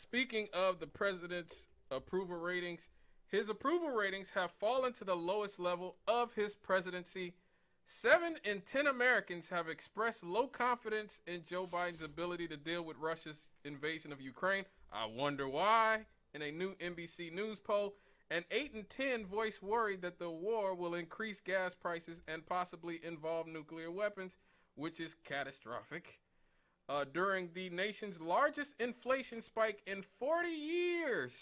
Speaking of the president's approval ratings, his approval ratings have fallen to the lowest level of his presidency. 7 in 10 Americans have expressed low confidence in Joe Biden's ability to deal with Russia's invasion of Ukraine. I wonder why. In a new NBC News poll, and 8 in 10 voiced worry that the war will increase gas prices and possibly involve nuclear weapons, which is catastrophic. During the nation's largest inflation spike in 40 years,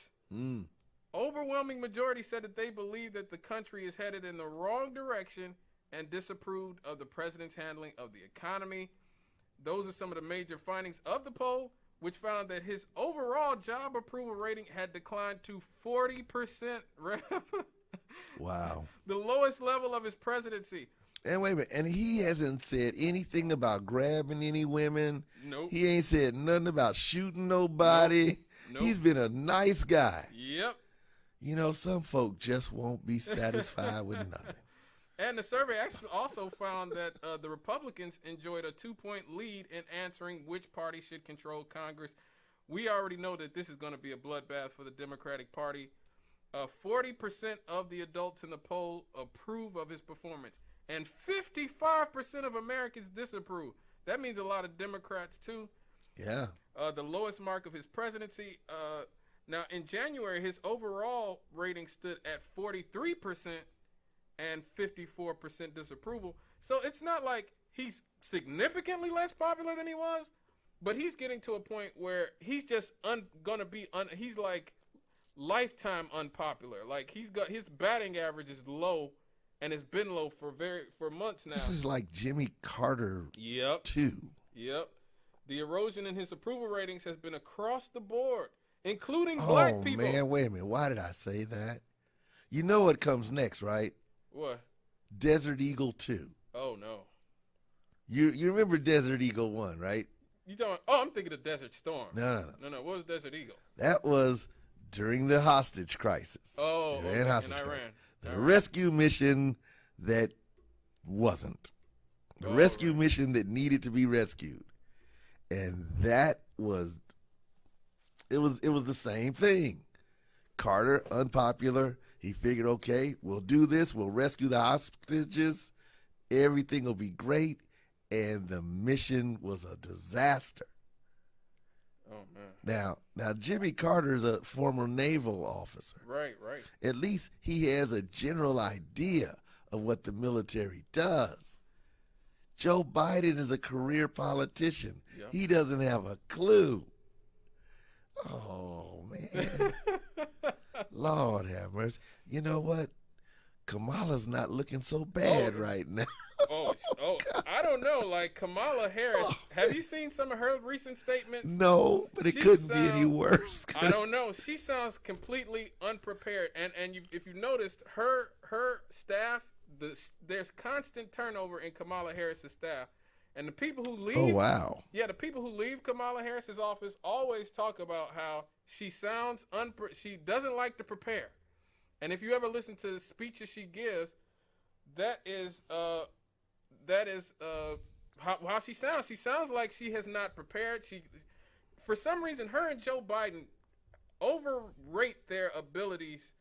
overwhelming majority said that they believe that the country is headed in the wrong direction and disapproved of the president's handling of the economy. Those are some of the major findings of the poll, which found that his overall job approval rating had declined to 40%. Wow. The lowest level of his presidency. And wait a minute, and he hasn't said anything about grabbing any women. Nope. He ain't said nothing about shooting nobody. Nope. He's been a nice guy. Yep. You know, some folk just won't be satisfied with nothing. And the survey actually also found that the Republicans enjoyed a 2-point lead in answering which party should control Congress. We already know that this is going to be a bloodbath for the Democratic Party. 40% of the adults in the poll approve of his performance, and 55% of Americans disapprove. That means a lot of Democrats, too. Yeah. The lowest mark of his presidency. Now, in January, his overall rating stood at 43%. And 54% disapproval. So it's not like he's significantly less popular than he was, but he's getting to a point where he's just gonna be he's like lifetime unpopular. Like he's got his batting average is low, and it's been low for months now. This is like Jimmy Carter. Yep. Too. Yep. The erosion in his approval ratings has been across the board, including black people. Oh man, wait a minute. Why did I say that? You know what comes next, right? What? Desert Eagle 2. Oh, no. You remember Desert Eagle 1, right? You talking? Oh, I'm thinking of Desert Storm. No. What was Desert Eagle? That was during the hostage crisis. Oh, Iran okay. hostage In Iran. crisis. The rescue mission that wasn't. The rescue mission that needed to be rescued. And that was it was the same thing. Carter, unpopular. He figured, okay, we'll do this. We'll rescue the hostages. Everything will be great. And the mission was a disaster. Oh, man. Now Jimmy Carter's a former naval officer. Right. At least he has a general idea of what the military does. Joe Biden is a career politician. Yeah. He doesn't have a clue. Oh, man. Lord have mercy. You know what? Kamala's not looking so bad right now. I don't know. Like Kamala Harris, have you seen some of her recent statements? No, but it couldn't be any worse. I don't know. She sounds completely unprepared. And if you noticed, her staff, there's constant turnover in Kamala Harris's staff. And the people who leave, the people who leave Kamala Harris's office always talk about how she sounds she doesn't like to prepare. And if you ever listen to the speeches she gives, that is how she sounds. She sounds like she has not prepared. For some reason, her and Joe Biden overrate their abilities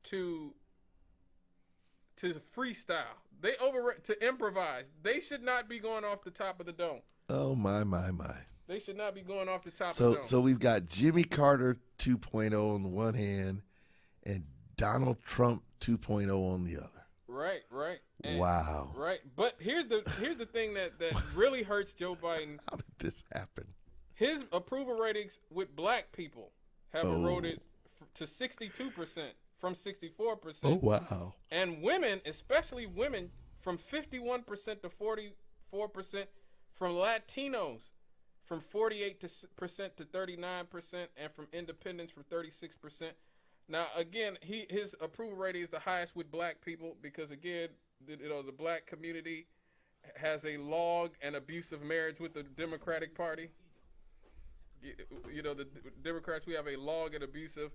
to freestyle. They overrate to improvise. They should not be going off the top of the dome. Oh, my. They should not be going off the top of the dome. So we've got Jimmy Carter 2.0 on the one hand and Donald Trump 2.0 on the other. Right. And, wow. Right. But here's the thing that really hurts Joe Biden. How did this happen? His approval ratings with black people have eroded to 62%. From 64%. Oh, wow. And women, especially women, from 51% to 44%. From Latinos, from 48% to 39%. And from independents, from 36%. Now, again, his approval rating is the highest with black people because, again, the black community has a long and abusive marriage with the Democratic Party. The Democrats, we have a long and abusive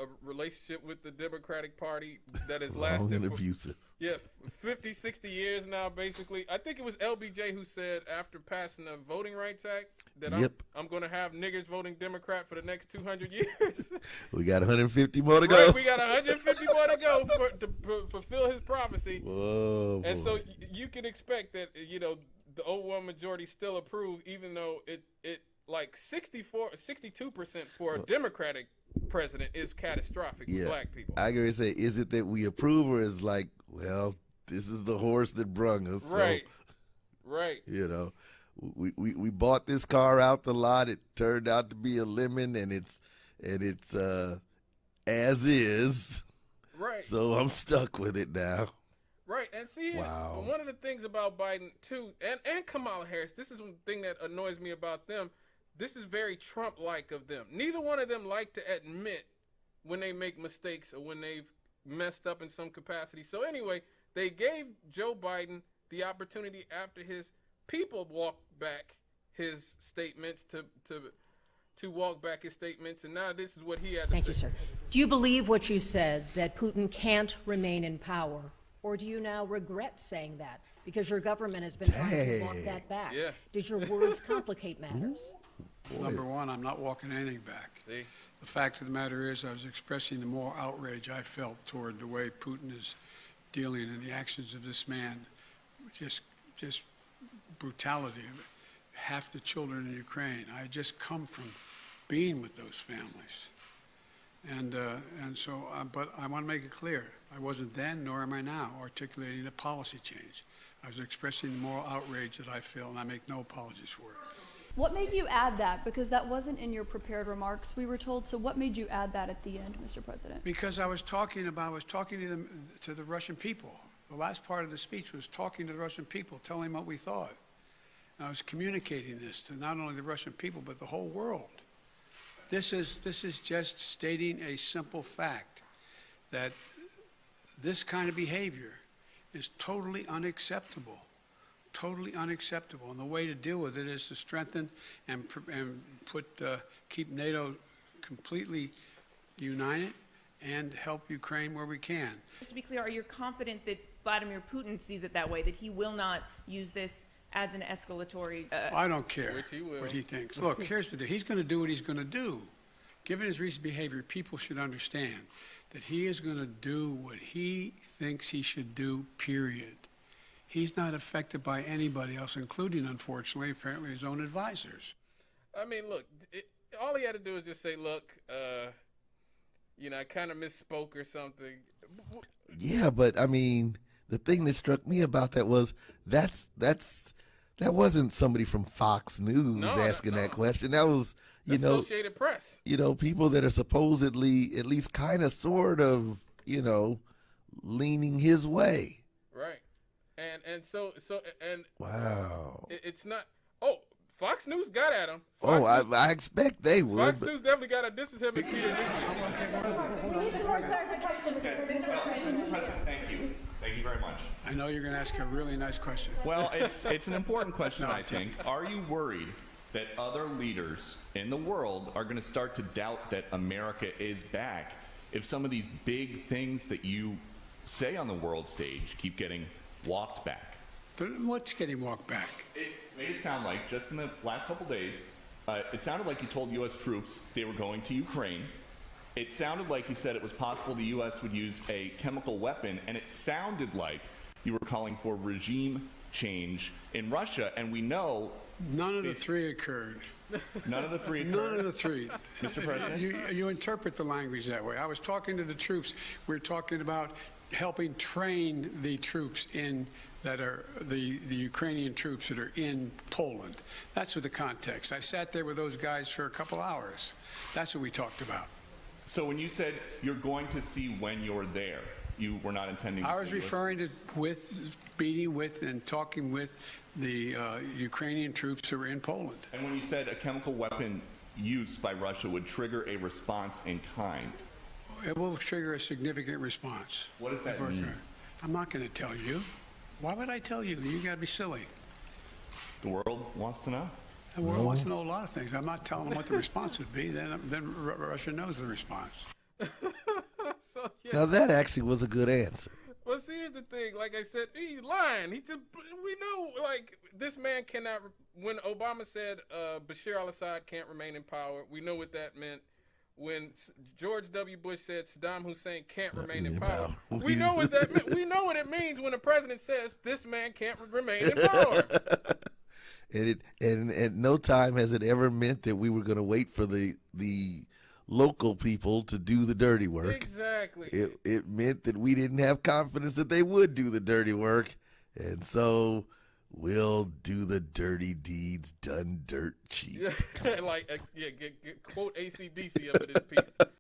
a relationship with the Democratic Party that has Long lasted and for, abusive. yeah, 50, 60 years now, basically. I think it was LBJ who said after passing the Voting Rights Act that I'm going to have niggers voting Democrat for the next 200 years. We got 150 more to Right, go. we got 150 more to go to fulfill his prophecy. Whoa, and boy. so you can expect that, the overwhelming majority still approve, even though it like 62% for a Democratic president is catastrophic for black people. I gotta say, is it that we approve, or is like, well, this is the horse that brung us? Right. So, right. We bought this car out the lot. It turned out to be a lemon, and it's as is. Right. So I'm stuck with it now. Right, and see, one of the things about Biden too, and Kamala Harris, this is one thing that annoys me about them. This is very Trump-like of them. Neither one of them like to admit when they make mistakes or when they've messed up in some capacity. So anyway, they gave Joe Biden the opportunity after his people walked back his statements to walk back his statements, and now this is what he had to say. Thank you, sir. Do you believe what you said, that Putin can't remain in power, or do you now regret saying that because your government has been trying to walk that back? Yeah. Did your words complicate matters? Number one, I'm not walking anything back. See? The fact of the matter is I was expressing the moral outrage I felt toward the way Putin is dealing in the actions of this man. Just brutality. Half the children in Ukraine. I had just come from being with those families. But I want to make it clear, I wasn't then, nor am I now, articulating a policy change. I was expressing the moral outrage that I feel, and I make no apologies for it. What made you add that? Because that wasn't in your prepared remarks, we were told. So what made you add that at the end, Mr. President? Because I was talking to the Russian people. The last part of the speech was talking to the Russian people, telling them what we thought. And I was communicating this to not only the Russian people, but the whole world. This is just stating a simple fact that this kind of behavior is totally unacceptable. Totally unacceptable. And the way to deal with it is to strengthen and keep NATO completely united and help Ukraine where we can. Just to be clear, are you confident that Vladimir Putin sees it that way, that he will not use this as an escalatory... I don't care he what he thinks. Look, here's the deal. He's going to do what he's going to do. Given his recent behavior, people should understand that he is going to do what he thinks he should do, period. He's not affected by anybody else, including, unfortunately, apparently his own advisors. I mean, look, all he had to do is just say, look, I kind of misspoke or something. Yeah, but I mean, the thing that struck me about that was that wasn't somebody from Fox News asking that question. That was, Associated Press. People that are supposedly at least kind of sort of, leaning his way. Right. And so Wow. It's not. Oh, Fox News got at him. I expect they would. Fox News definitely got at. This is him and Peter We need some more clarification, Mr. President. Thank you. Thank you very much. I know you're going to ask a really nice question. Well, it's an important question, I think. Are you worried that other leaders in the world are going to start to doubt that America is back if some of these big things that you say on the world stage keep getting walked back? What's getting walked back? It made it sound like, just in the last couple days, it sounded like you told U.S. troops they were going to Ukraine. It sounded like you said it was possible the U.S. would use a chemical weapon, and it sounded like you were calling for regime change in Russia, and we know... None of the three occurred. None of the three occurred? None of the three. Mr. President? You interpret the language that way. I was talking to the troops. We're talking about helping train the troops that are the Ukrainian troops that are in Poland. That's what the context. I sat there with those guys for a couple hours. That's what we talked about. So when you said you're going to see when you're there, you were not intending to I was referring to meeting with and talking with the Ukrainian troops who were in Poland. And when you said a chemical weapon use by Russia would trigger a response in kind. It will trigger a significant response. What does that mean? I'm not going to tell you. Why would I tell you? You got to be silly. The world wants to know? The world wants to know a lot of things. I'm not telling them what the response would be. Then Russia knows the response. So yeah. Now that actually was a good answer. Well, see, here's the thing. Like I said, he's lying. We know, like, this man cannot. When Obama said Bashar al-Assad can't remain in power, we know what that meant. When George W. Bush said Saddam Hussein can't remain in power, we know what that meant. We know what it means when the president says this man can't remain in power. And at no time has it ever meant that we were going to wait for the local people to do the dirty work. Exactly. It meant that we didn't have confidence that they would do the dirty work, and so we'll do the dirty deeds done dirt cheap. Like, quote AC/DC up in this piece.